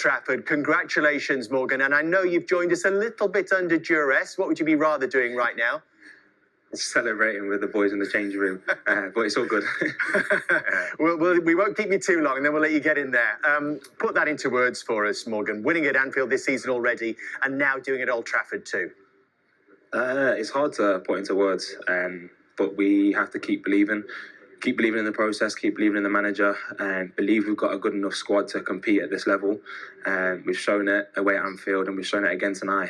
Trafford. Congratulations, Morgan. And I know you've joined us a little bit under duress. What would you be rather doing right now? Celebrating with the boys in the changing room, but it's all good. We won't keep you too long, and then we'll let you get in there. Put that into words for us, Morgan. Winning at Anfield this season already, and now doing it at Old Trafford too. It's hard to put into words, but we have to keep believing in the process, keep believing in the manager, and believe we've got a good enough squad to compete at this level. We've shown it away at Anfield, and we've shown it again tonight.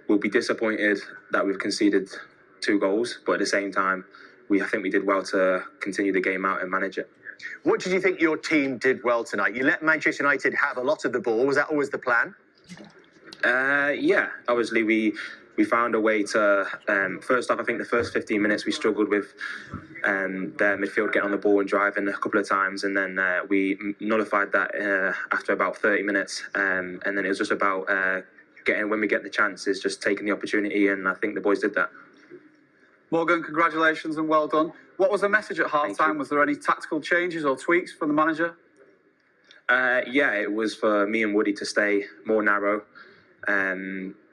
We'll be disappointed that we've conceded 2 goals, but at the same time, I think we did well to continue the game out and manage it. What did you think your team did well tonight? You let Manchester United have a lot of the ball. Was that always the plan? Yeah, obviously we found a way to, first off, I think the first 15 minutes we struggled with their midfield getting on the ball and driving a couple of times, and then we nullified that after about 30 minutes, and then it was just about when we get the chances, just taking the opportunity, and I think the boys did that. Morgan, congratulations and well done. What was the message at half-time? Was there any tactical changes or tweaks from the manager? Yeah, it was for me and Woody to stay more narrow,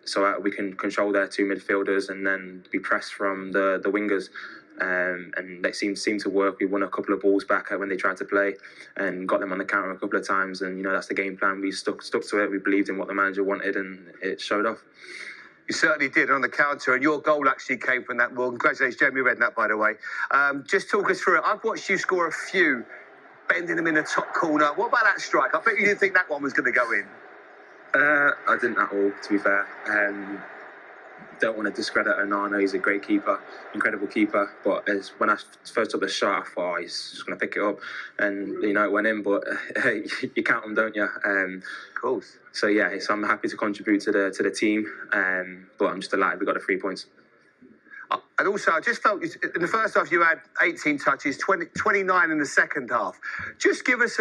so we can control their 2 midfielders and then be pressed from the wingers. And they seemed to work. We won a couple of balls back when they tried to play and got them on the counter a couple of times. And, that's the game plan. We stuck to it. We believed in what the manager wanted, and it showed off. You certainly did on the counter, and your goal actually came from that. Well, congratulations, Jeremy Redknapp, by the way. Just talk us through it. I've watched you score a few, bending them in the top corner. What about that strike? I bet you didn't think that one was going to go in. I didn't at all, to be fair. Don't want to discredit Onana. He's a great keeper, incredible keeper. But when I first took the shot, I thought he's just going to pick it up, and it went in. But you count them, don't you? Of course. So yeah, so I'm happy to contribute to the team. But I'm just delighted we got the 3 points. And also, I just felt in the first half you had 18 touches, 29 in the second half. Just give us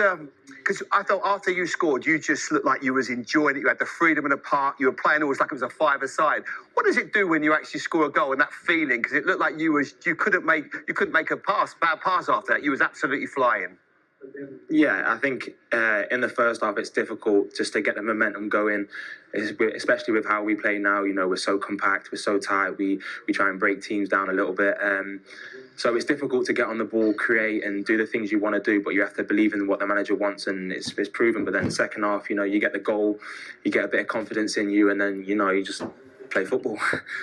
because I thought after you scored, you just looked like you was enjoying it. You had the freedom in the park. You were playing almost like it was a 5-a-side. What does it do when you actually score a goal and that feeling? Because it looked like you couldn't make a bad pass after that. You was absolutely flying. Yeah, I think in the first half it's difficult just to get the momentum going, especially with how we play now. We're so compact, we're so tight. We try and break teams down a little bit. So it's difficult to get on the ball, create, and do the things you want to do, but you have to believe in what the manager wants, and it's proven. But then second half, you get the goal, you get a bit of confidence in you, and then you just play football.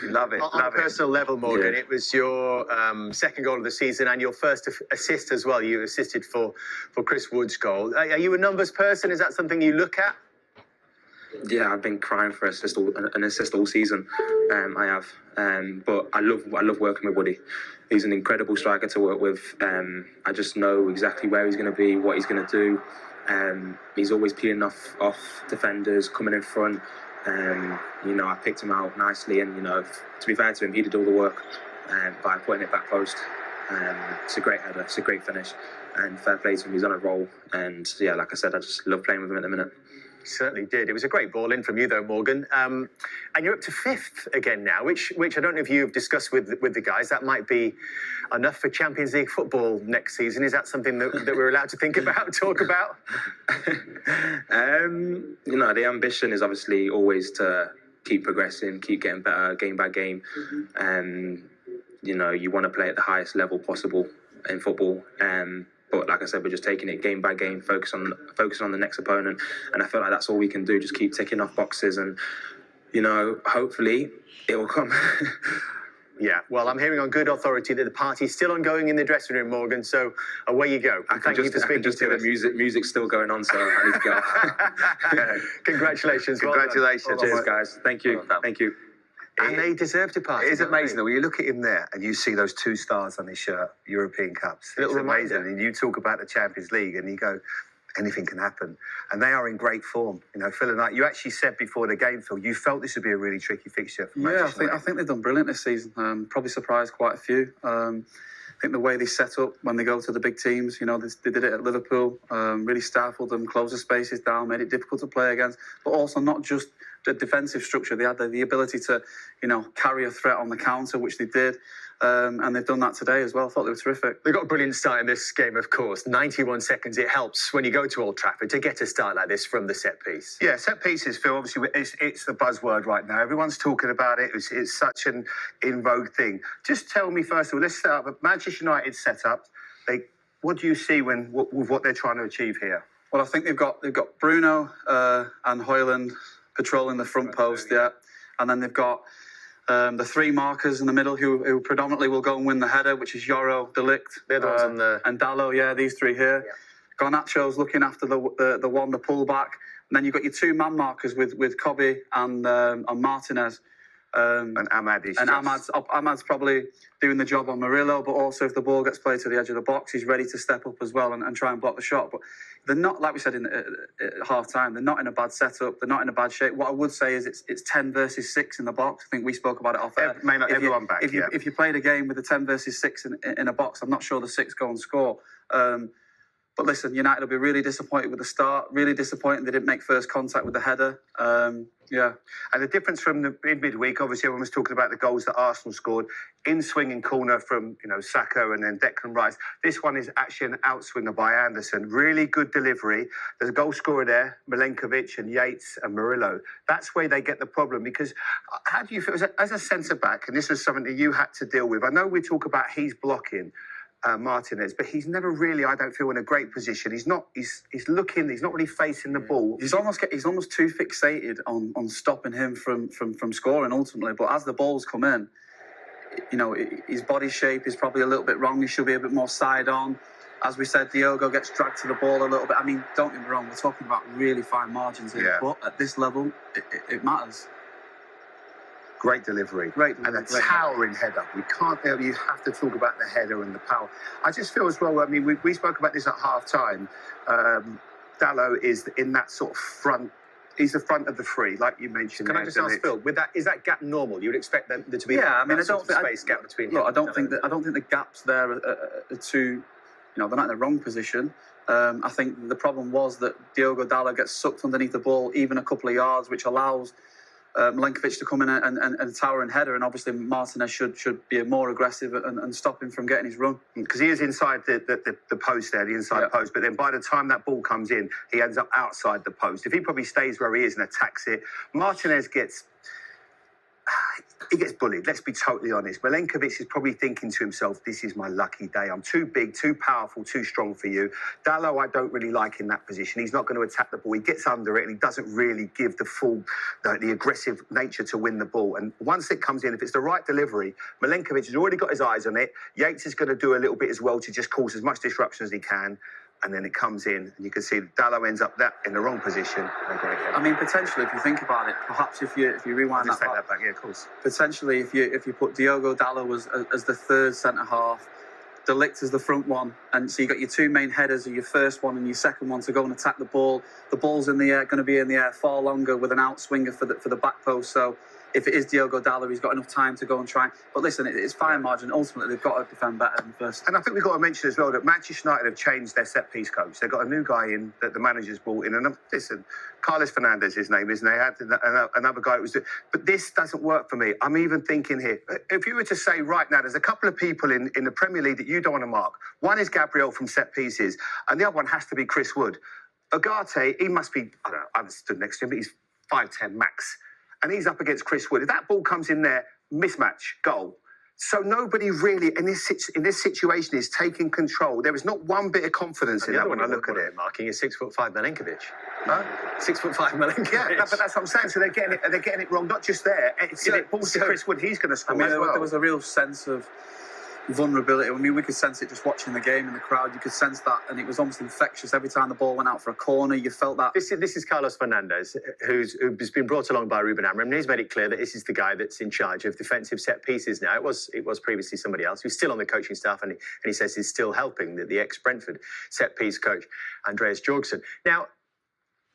Love it. On a personal level, Morgan, It was your second goal of the season and your first assist as well. You assisted for Chris Wood's goal. Are you a numbers person? Is that something you look at? Yeah, I've been crying for an assist all season. I have, but I love working with Woody. He's an incredible striker to work with. I just know exactly where he's going to be, what he's going to do. He's always peeling off defenders, coming in front. I picked him out nicely, and to be fair to him, he did all the work by putting it back post. It's a great header, it's a great finish, and fair play to him. He's on a roll, and yeah, like I said, I just love playing with him at the minute. Certainly did. It was a great ball in from you, though, Morgan. And you're up to 5th again now, which I don't know if you've discussed with the guys. That might be enough for Champions League football next season. Is that something that we're allowed to think about, talk about? The ambition is obviously always to keep progressing, keep getting better game by game. You want to play at the highest level possible in football. But like I said, we're just taking it game by game, focusing on the next opponent. And I feel like that's all we can do, just keep ticking off boxes, and, hopefully it will come. Yeah, well, I'm hearing on good authority that the party's still ongoing in the dressing room, Morgan, so away you go. Thank you for speaking to us. The music's still going on, so I need to go. Congratulations. Congratulations. Cheers, guys. Thank you. Thank you. And they deserve to party. It is amazing though, when you look at him there and you see those 2 stars on his shirt, European Cups. It's amazing. And you talk about the Champions League and you go, anything can happen. And they are in great form. Feeling like you actually said before the game, Phil, you felt this would be a really tricky fixture for Manchester United. I think they've done brilliant this season. Probably surprised quite a few. I think the way they set up when they go to the big teams, they did it at Liverpool, really stifled them, closed the spaces down, made it difficult to play against, but also not just the defensive structure. They had the ability to, carry a threat on the counter, which they did. And they've done that today as well. I thought they were terrific. They got a brilliant start in this game, of course. 91 seconds. It helps when you go to Old Trafford to get a start like this from the set piece. Yeah, set pieces, Phil, obviously it's the buzzword right now. Everyone's talking about it. It's such an in vogue thing. Just tell me, first of all, let's set up a Manchester United setup. What do you see with what they're trying to achieve here? Well, I think they've got Bruno and Højlund patrolling the front post, yeah. And then they've got the three markers in the middle who predominantly will go and win the header, which is Yoro, De Ligt, They're the ones on the... and Dalot, yeah, these three here. Yeah. Garnacho's looking after the pullback. And then you've got your two man markers with Kobe and Martinez. And Ahmad is Ahmad's probably doing the job on Murillo, but also if the ball gets played to the edge of the box, he's ready to step up as well and try and block the shot. But they're not, like we said at half time, they're not in a bad setup, they're not in a bad shape. What I would say is it's 10 versus 6 in the box. I think we spoke about it off air. May not everyone back, if you played a game with a 10 versus 6 in a box, I'm not sure the 6 go and score. But listen, United will be really disappointed with the start, really disappointed they didn't make first contact with the header. Yeah. And the difference from the midweek, obviously everyone was talking about the goals that Arsenal scored. In-swinging corner from, Saka and then Declan Rice. This one is actually an outswinger by Anderson. Really good delivery. There's a goal scorer there, Milenkovic and Yates and Murillo. That's where they get the problem, because how do you feel as a centre-back, and this was something that you had to deal with. I know we talk about he's blocking Martinez, but he's never really, I don't feel, in a great position. He's looking, he's not really facing the ball. He's almost too fixated on stopping him from scoring ultimately. But as the balls come in, his body shape is probably a little bit wrong. He should be a bit more side on. As we said, Diogo gets dragged to the ball a little bit. I mean, don't get me wrong, we're talking about really fine margins here, but at this level, it matters. Great delivery. And a towering header. You have to talk about the header and the power. I just feel as well, I mean, we spoke about this at half time. Dalot is in that sort of front. He's the front of the three, like you mentioned. Can I just ask Phil, is that gap normal? You would expect there to be I don't think space gap between. Look, I don't think the gaps there are too. They're not in the wrong position. I think the problem was that Diogo Dalot gets sucked underneath the ball even a couple of yards, which allows Milenkovic to come in and tower and header, and obviously Martinez should be more aggressive and stop him from getting his run. Because he is inside the post there, the inside post, but then by the time that ball comes in, he ends up outside the post. If he probably stays where he is and attacks it, Martinez gets bullied, let's be totally honest. Milenkovic is probably thinking to himself, this is my lucky day. I'm too big, too powerful, too strong for you. Dalot, I don't really like in that position. He's not going to attack the ball. He gets under it and he doesn't really give the full, the aggressive nature to win the ball. And once it comes in, if it's the right delivery, Milenkovic has already got his eyes on it. Yates is going to do a little bit as well to just cause as much disruption as he can. And then it comes in, and you can see Dalot ends up in the wrong position. I mean, potentially, if you think about it, perhaps if you rewind that back, yeah, of course. Potentially, if you put Diogo Dalot as the third centre half, De Ligt as the front one, and so you got your two main headers, your first one and your second one to go and attack the ball. The ball's in the air, going to be in the air far longer with an outswinger for the back post. So if it is Diogo Dalot, he's got enough time to go and try. But listen, it's fine margin. Ultimately, they've got to defend better than first. And I think we've got to mention as well that Manchester United have changed their set-piece coach. They've got a new guy in that the manager's brought in. And listen, Carlos Fernandez, his name is, and they had another guy that was doing. But this doesn't work for me. I'm even thinking here, if you were to say right now, there's a couple of people in the Premier League that you don't want to mark. One is Gabriel from set-pieces, and the other one has to be Chris Wood. Ugarte, he must be, I don't know, I haven't stood next to him, but he's 5'10" max. And he's up against Chris Wood. If that ball comes in there, mismatch, goal. So nobody really in this situation is taking control. There is not one bit of confidence in that when I look at it. Marking is 6'5" Milenkovic. Huh? 6'5" Milenkovic. Yeah, but that's what I'm saying. So they're getting it wrong. Not just there. If it falls to Chris Wood, he's going to score. I mean, as well. There was a real sense of vulnerability. I mean, we could sense it just watching the game in the crowd. You could sense that, and it was almost infectious. Every time the ball went out for a corner, you felt that. This is Carlos Fernandez, who's been brought along by Ruben Amorim, and he's made it clear that this is the guy that's in charge of defensive set pieces now. It was previously somebody else who's still on the coaching staff, and he says he's still helping the ex-Brentford set piece coach, Andreas Jorgensen. Now,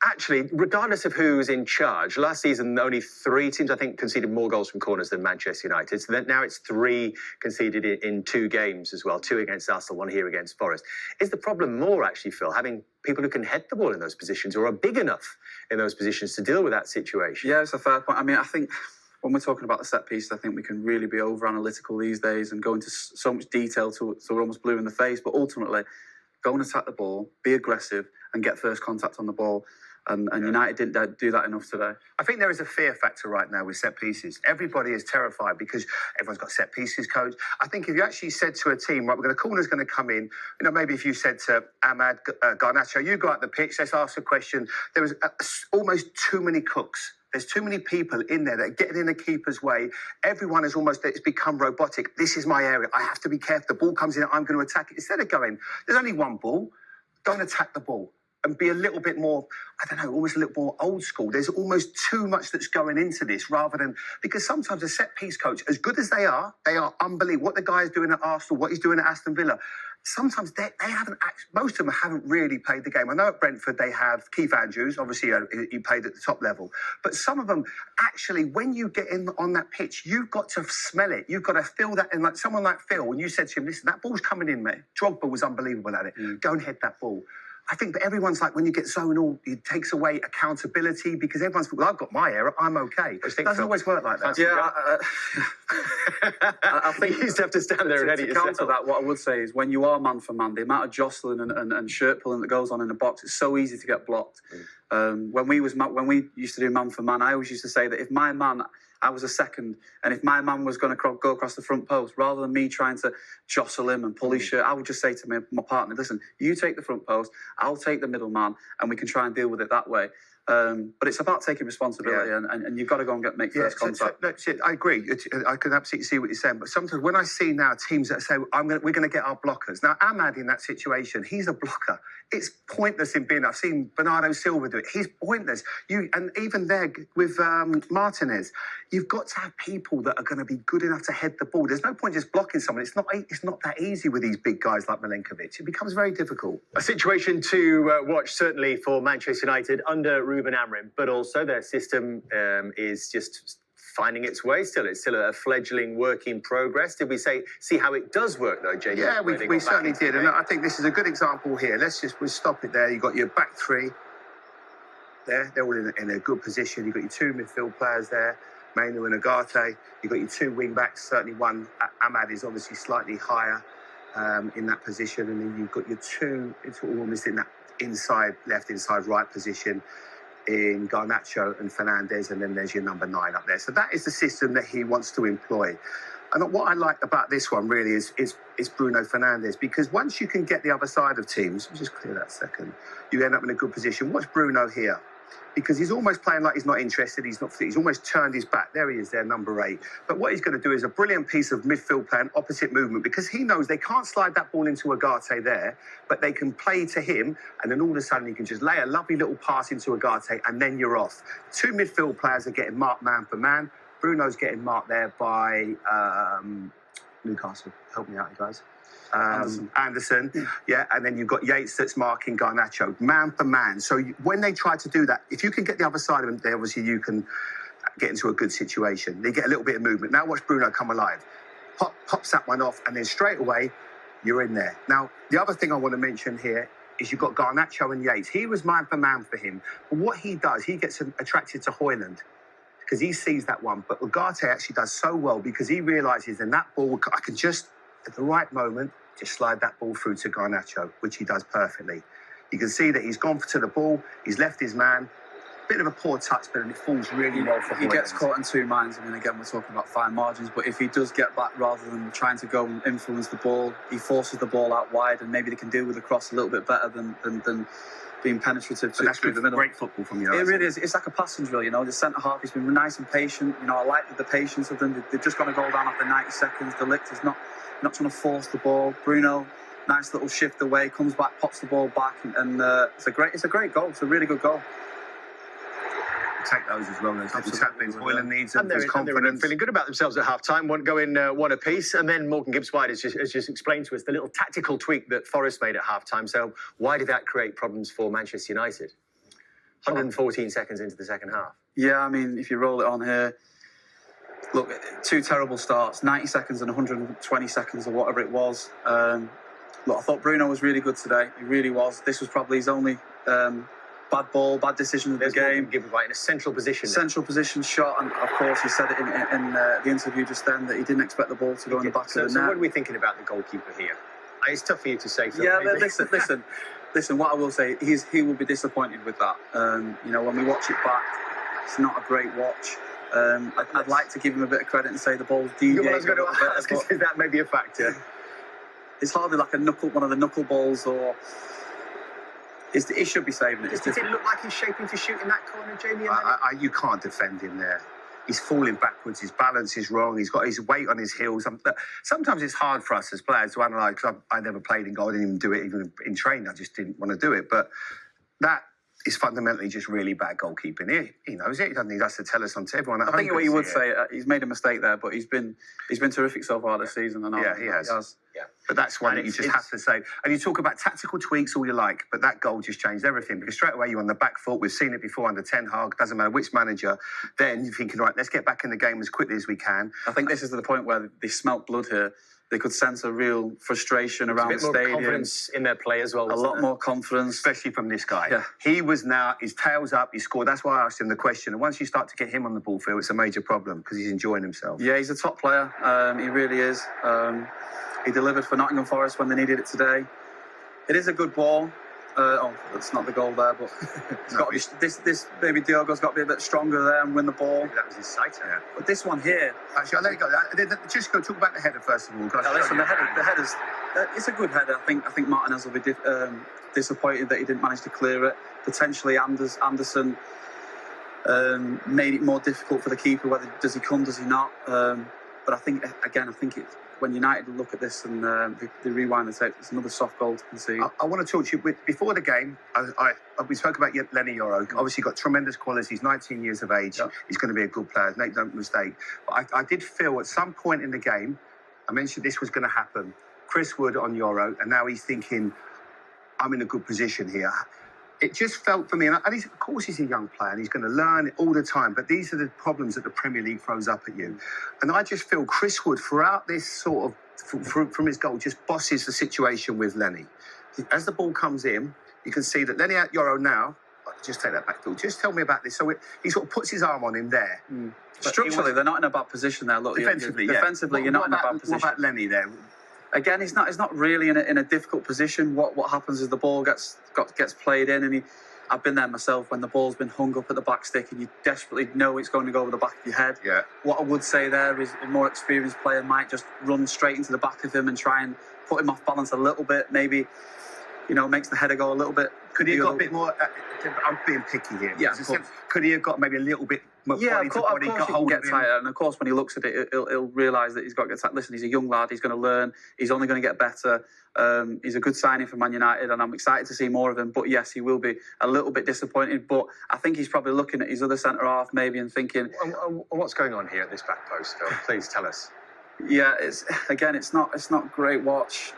actually, regardless of who's in charge, last season only 3 teams, I think, conceded more goals from corners than Manchester United. So now it's 3 conceded in 2 games as well, 2 against Arsenal, 1 here against Forest. Is the problem more, actually, Phil, having people who can head the ball in those positions or are big enough in those positions to deal with that situation? Yeah, it's a fair point. I mean, I think when we're talking about the set piece, I think we can really be over analytical these days and go into so much detail so we're almost blue in the face. But ultimately, go and attack the ball, be aggressive, and get first contact on the ball. And United didn't do that enough today. I think there is a fear factor right now with set pieces. Everybody is terrified because everyone's got set pieces, coach. I think if you actually said to a team, right, the corner's going to come in, maybe if you said to Ahmad, Garnacho, you go out the pitch, let's ask a question. There was almost too many cooks. There's too many people in there that are getting in the keeper's way. Everyone is it's become robotic. This is my area. I have to be careful. The ball comes in, I'm going to attack it. Instead of going, there's only one ball, don't attack the ball. And be a little bit more, almost a little more old school. There's almost too much that's going into this rather than, because sometimes a set piece coach, as good as they are unbelievable. What the guy is doing at Arsenal, what he's doing at Aston Villa, sometimes they haven't, most of them haven't really played the game. I know at Brentford they have Keith Andrews, obviously he played at the top level, but some of them actually, when you get in on that pitch, you've got to smell it. You've got to feel that. And like someone like Phil, when you said to him, listen, that ball's coming in, mate. Drogba was unbelievable at it. Go and head that ball. I think that everyone's like, when you get zonal, it takes away accountability because everyone's, well, I've got my error, I'm okay. It doesn't always work like that. Yeah, I think you used to have to stand there and edit yourself. To counter that, what I would say is when you are man for man, the amount of jostling and shirt pulling that goes on in the box, it's so easy to get blocked. When we used to do man for man, I always used to say that if my man, I was a second, and if my man was going to go across the front post, rather than me trying to jostle him and pull his shirt, I would just say to my partner, listen, you take the front post, I'll take the middle man, and we can try and deal with it that way. But it's about taking responsibility, and you've got to go and make first contact. That's it. I agree. I can absolutely see what you're saying. But sometimes when I see now teams that say, we're going to get our blockers. Now, Ahmad in that situation, he's a blocker. It's pointless in being. I've seen Bernardo Silva do it. He's pointless. And even there with Martinez, you've got to have people that are going to be good enough to head the ball. There's no point just blocking someone. It's not that easy with these big guys like Milenkovic. It becomes very difficult. A situation to watch certainly for Manchester United under Ruben Amorim, but also their system is just finding its way still. It's still a fledgling work in progress. Did we see how it does work, though, Jamie? Yeah, we certainly did. And I think this is a good example here. We'll stop it there. You've got your back three there. They're all in a good position. You've got your two midfield players there, Mainu and Agate. You've got your two wing backs. Certainly one, Ahmad, is obviously slightly higher in that position. And then you've got your two, it's almost in that inside left, inside right position in Garnacho and Fernandes, and then there's your number 9 up there. So that is the system that he wants to employ. And what I like about this one really is Bruno Fernandes, because once you can get the other side of teams, let me just clear that second, you end up in a good position. Watch Bruno here, because he's almost playing like he's not interested. He's almost turned his back. There he is there, number 8. But what he's going to do is a brilliant piece of midfield play and opposite movement, because he knows they can't slide that ball into Agate there, but they can play to him, and then all of a sudden he can just lay a lovely little pass into Agate, and then you're off. Two midfield players are getting marked man for man. Bruno's getting marked there by Newcastle. Help me out, you guys. Anderson, yeah, and then you've got Yates that's marking Garnacho, man for man. So when they try to do that, if you can get the other side of him, there obviously you can get into a good situation. They get a little bit of movement. Now watch Bruno come alive. Pops that one off, and then straight away, you're in there. Now, the other thing I want to mention here is you've got Garnacho and Yates. He was man for man for him. But what he does, he gets attracted to Højlund, because he sees that one. But Agate actually does so well, because he realises in that ball, I can just, at the right moment, just slide that ball through to Garnacho, which he does perfectly. You can see that he's gone to the ball, he's left his man. Bit of a poor touch, but it falls really well for Højlund. He gets caught in two minds. I mean, again, we're talking about fine margins, but if he does get back rather than trying to go and influence the ball, he forces the ball out wide, and maybe they can deal with the cross a little bit better than being penetrative to the middle. Great football from you. It really is. It's like a passing drill, you know. The centre half, he's been nice and patient. You know, I like the patience of them. They've just got to go down after 90 seconds. De Ligt is not trying to force the ball. Bruno, nice little shift away, comes back, pops the ball back, and it's a great goal. It's a really good goal. Take those as well. Højlund needs them. There's confidence. They're feeling good about themselves at half-time. Won't go in one apiece. And then Morgan Gibbs-White has just explained to us the little tactical tweak that Forest made at half-time. So why did that create problems for Manchester United? 114 seconds into the second half. Yeah, I mean, if you roll it on here, look, two terrible starts, 90 seconds and 120 seconds or whatever it was. Look, I thought Bruno was really good today. He really was. This was probably his only bad ball, bad decision of the game. Morgan Gibbs-White in a central position. Central position shot, and of course he said it in the interview just then that he didn't expect the ball to go in the back of the net. So what are we thinking about the goalkeeper here? It's tough for you to say. Yeah, listen. What I will say, he will be disappointed with that. When we watch it back, it's not a great watch. I'd like to give him a bit of credit and say the ball's deviated. I was going to ask if that may be a factor. It's hardly like one of the knuckle balls, or he should be saving it. Does it look like he's shaping to shoot in that corner, Jamie? You can't defend him there. He's falling backwards. His balance is wrong. He's got his weight on his heels. Sometimes it's hard for us as players to analyse, because I never played in goal. I didn't even do it even in training. I just didn't want to do it. But that is fundamentally just really bad goalkeeping. He knows it. He doesn't need us to tell us on to everyone. I think what you would say, he's made a mistake there, but he's been terrific so far this season. Yeah, he has. Yeah. But that's one that you just have to say. And you talk about tactical tweaks all you like, but that goal just changed everything, because straight away you're on the back foot. We've seen it before under Ten Hag. Doesn't matter which manager. Then you're thinking, right, let's get back in the game as quickly as we can. I think this is the point where they smelt blood here. They could sense a real frustration around the stadium. A bit more confidence in their play as well. A lot more confidence. Especially from this guy. Yeah. He was now, his tail's up, he scored. That's why I asked him the question. And once you start to get him on the ball field, it's a major problem, because he's enjoying himself. Yeah, he's a top player. He really is. He delivered for Nottingham Forest when they needed it today. It is a good ball. That's not the goal there, but it's got to be, this maybe Diogo's got to be a bit stronger there and win the ball. Maybe that was his sight. Yeah. But this one here, actually, I'll let it go. Just go talk about the header first of all. Listen, the header's it's a good header. I think Martinez will be disappointed that he didn't manage to clear it. Potentially, Anderson made it more difficult for the keeper. Whether does he come, does he not? But I think when United look at this and they rewind the tape, it's another soft goal to concede. I want to talk to you before the game. We spoke about Lenny Yoro. Obviously, got tremendous qualities. He's 19 years of age. Yep. He's going to be a good player. Make no mistake. But I did feel at some point in the game, I mentioned this was going to happen. Chris Wood on Yoro, and now he's thinking, I'm in a good position here. It just felt for me, and of course he's a young player and he's going to learn all the time, but these are the problems that the Premier League throws up at you. And I just feel Chris Wood, throughout this sort of, from his goal, just bosses the situation with Lenny. As the ball comes in, you can see that Lenny at Yoro now, just take that back, Phil, just tell me about this. So he sort of puts his arm on him there. Structurally, they're not in a bad position there. Look, defensively, you're not in a bad position. What about Lenny there? Again, he's not really in a difficult position. What happens is the ball gets played in, and I've been there myself when the ball's been hung up at the back stick, and you desperately know it's going to go over the back of your head. Yeah. What I would say there is a more experienced player might just run straight into the back of him and try and put him off balance a little bit. Maybe, makes the header go a little bit. Could he have got a bit more? I'm being picky here. Yeah. Could he have got maybe a little bit more body to body? Of course he can get tighter, and of course when he looks at it, he'll realise that he's got to get tighter. Listen, he's a young lad. He's going to learn. He's only going to get better. He's a good signing for Man United, and I'm excited to see more of him. But yes, he will be a little bit disappointed. But I think he's probably looking at his other centre half maybe and thinking, what's going on here at this back post, Phil? Please tell us. Yeah, it's not great watch.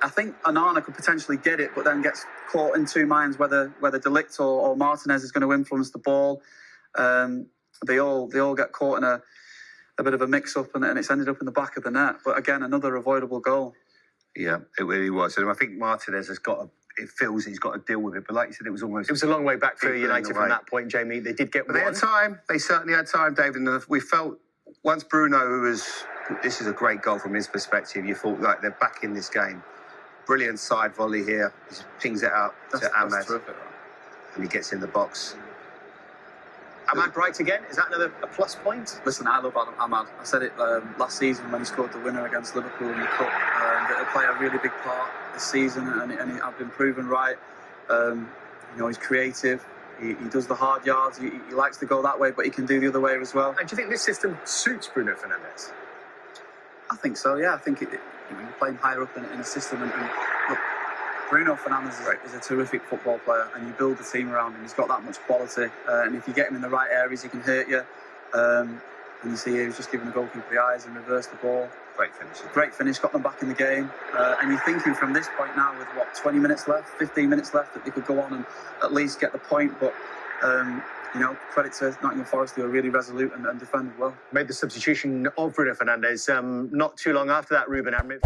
I think Onana could potentially get it, but then gets caught in two minds whether De Ligt or Martinez is going to influence the ball. They all get caught in a bit of a mix-up, and it's ended up in the back of the net. But again, another avoidable goal. Yeah, it really was. And I think Martinez has it feels he's got to deal with it. But like you said, it was a long way back for United from that point, Jamie. They did get one. They had time. They certainly had time, David. And we felt once Bruno this is a great goal from his perspective. You thought like they're back in this game. Brilliant side volley here. He pings it out to Ahmad. That's terrific. And he gets in the box. Ahmad Bright again? Is that another plus point? Listen, I love Ahmad. I said it last season when he scored the winner against Liverpool in the Cup. That he'll play a really big part this season, and I've been proven right. He's creative. He does the hard yards. He likes to go that way, but he can do the other way as well. And do you think this system suits Bruno Fernandes? I think so, yeah. I think you're playing higher up in a system. And look, Bruno Fernandes is a terrific football player, and you build the team around him. He's got that much quality. And if you get him in the right areas, he can hurt you. And you see he was just giving the goalkeeper the eyes and reversed the ball. Great finish, got them back in the game. And you're thinking from this point now with, 20 minutes left, 15 minutes left, that they could go on and at least get the point. But credit to Nottingham Forest, they were really resolute and defended well. Made the substitution of Bruno Fernandes not too long after that, Ruben Amorim.